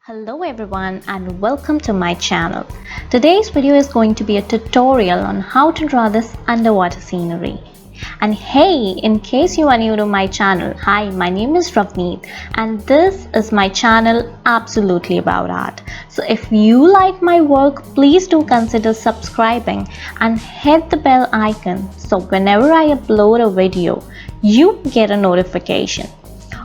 Hello everyone and welcome to my channel. Today's video is going to be a tutorial on how to draw this underwater scenery. And hey, in case you are new to my channel, hi, my name is Ravneet and this is my channel absolutely about art. So if you like my work, please do consider subscribing and hit the bell icon so whenever I upload a video, you get a notification.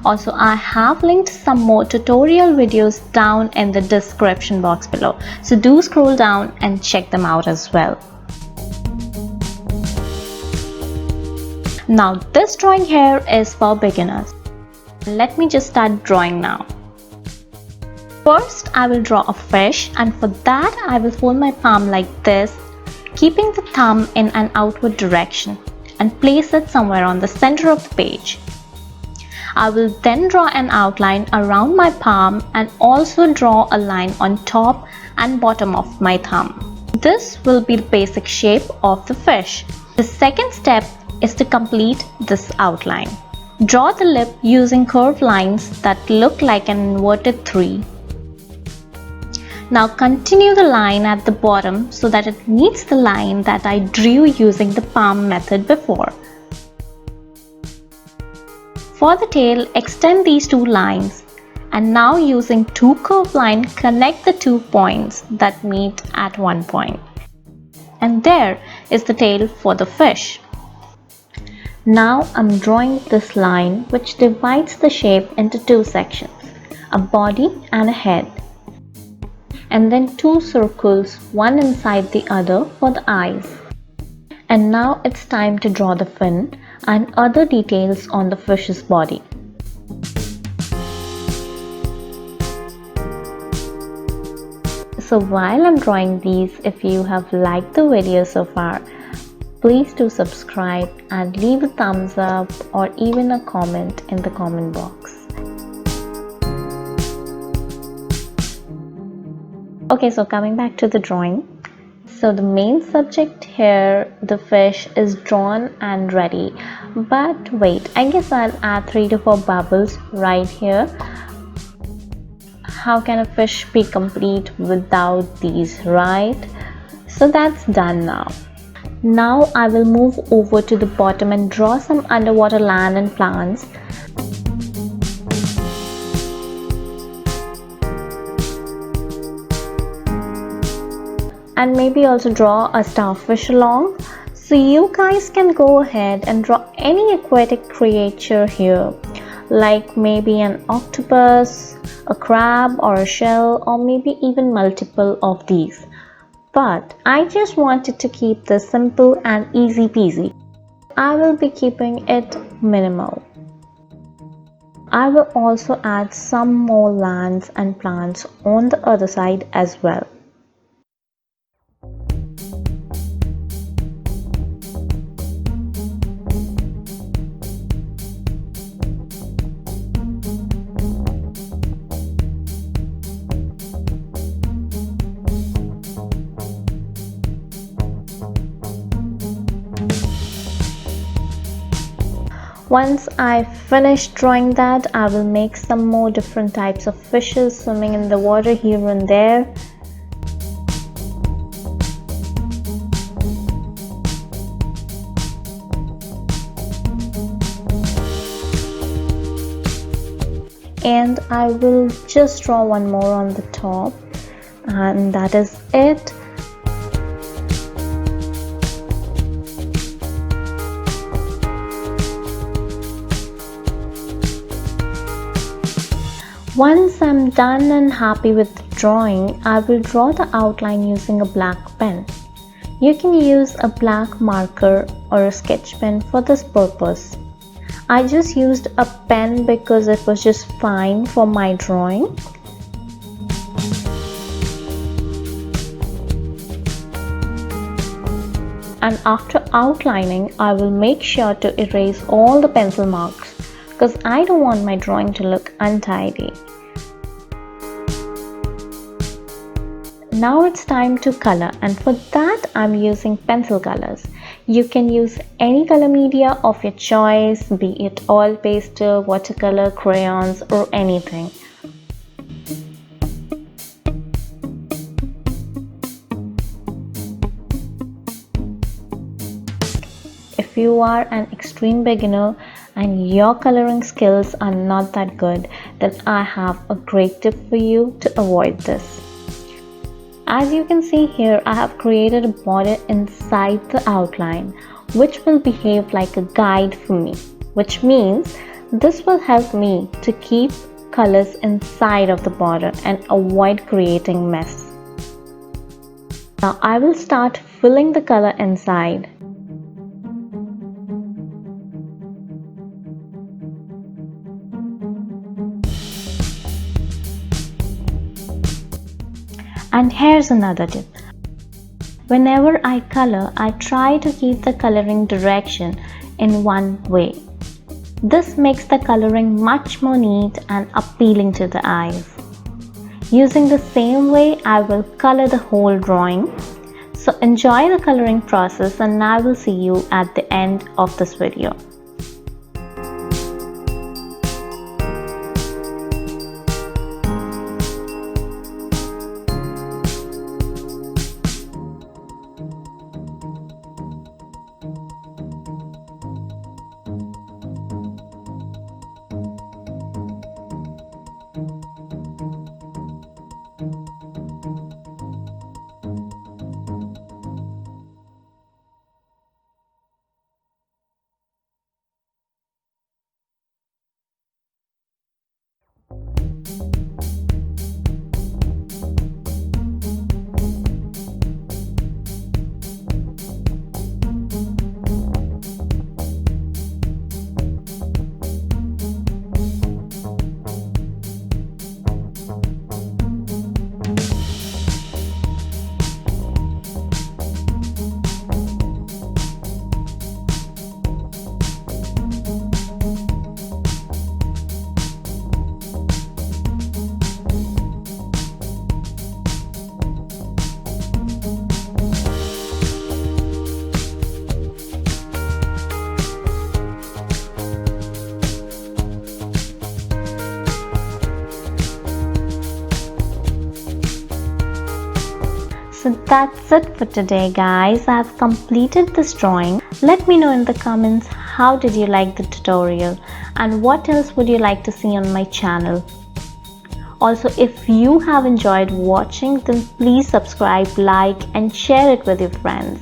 Also, I have linked some more tutorial videos down in the description box below. So do scroll down and check them out as well. Now this drawing here is for beginners. Let me just start drawing now. First, I will draw a fish, and for that I will fold my palm like this, keeping the thumb in an outward direction and place it somewhere on the center of the page. I will then draw an outline around my palm and also draw a line on top and bottom of my thumb. This will be the basic shape of the fish. The second step is to complete this outline. Draw the lip using curved lines that look like an inverted 3. Now continue the line at the bottom so that it meets the line that I drew using the palm method before. For the tail, extend these two lines and now using two curved lines, connect the 2 points that meet at one point. And there is the tail for the fish. Now I'm drawing this line which divides the shape into 2 sections, a body and a head. And then 2 circles, one inside the other for the eyes. And now it's time to draw the fin and other details on the fish's body. So while I'm drawing these, if you have liked the video so far, please do subscribe and leave a thumbs up or even a comment in the comment box. Okay, so coming back to the drawing. So the main subject here, the fish, is drawn and ready. But wait, I guess I'll add 3 to 4 bubbles right here. How can a fish be complete without these, right? So that's done now. Now I will move over to the bottom and draw some underwater land and plants. And maybe also draw a starfish along. So you guys can go ahead and draw any aquatic creature here, like maybe an octopus, a crab or a shell, or maybe even multiple of these. But I just wanted to keep this simple and easy peasy. I will be keeping it minimal. I will also add some more lands and plants on the other side as well. Once I finish drawing that, I will make some more different types of fishes swimming in the water here and there. And I will just draw one more on the top, and that is it. Once I'm done and happy with the drawing, I will draw the outline using a black pen. You can use a black marker or a sketch pen for this purpose. I just used a pen because it was just fine for my drawing. And after outlining, I will make sure to erase all the pencil marks because I don't want my drawing to look untidy. Now it's time to color, and for that I'm using pencil colors. You can use any color media of your choice, be it oil pastel, watercolor, crayons or anything. if you are an extreme beginner and your coloring skills are not that good, then I have a great tip for you to avoid this. As you can see here, I have created a border inside the outline, which will behave like a guide for me, which means this will help me to keep colors inside of the border and avoid creating mess. Now I will start filling the color inside. And here's another tip. Whenever I color, I try to keep the coloring direction in one way. This makes the coloring much more neat and appealing to the eyes. Using the same way, I will color the whole drawing. So enjoy the coloring process, and I will see you at the end of this video. So that's it for today, guys. I've completed this drawing. Let me know in the comments how did you like the tutorial and what else would you like to see on my channel. Also, if you have enjoyed watching, then please subscribe, like and share it with your friends.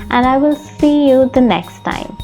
And I will see you the next time.